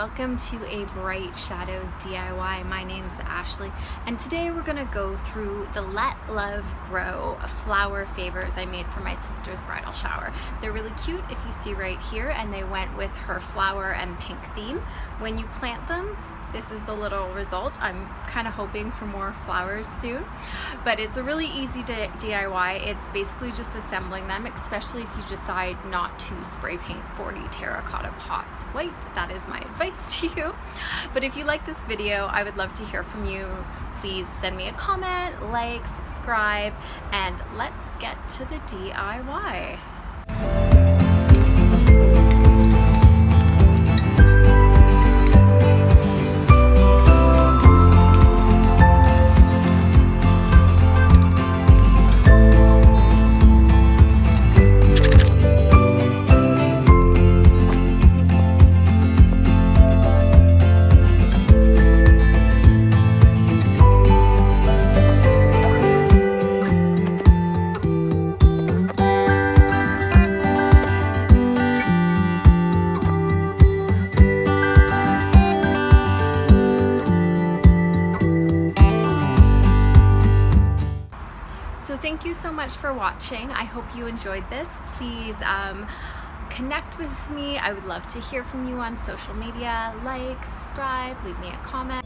welcome to a Bright Shadows DIY. My name's Ashley, and today we're gonna go through the Let Love Grow flower favors I made for my sister's bridal shower. They're really cute, if you see right here, and they went with her flower and pink theme. When you plant them, this is the little result. I'm kind of hoping for more flowers soon, but it's a really easy DIY. It's basically just assembling them, especially if you decide not to spray paint 40 terracotta pots white. That is my advice to you. But if you like this video, I would love to hear from you. Please send me a comment, like, subscribe, and let's get to the DIY. So thank you so much for watching. I hope you enjoyed this. Please connect with me. I would love to hear from you on social media. Like, subscribe, leave me a comment.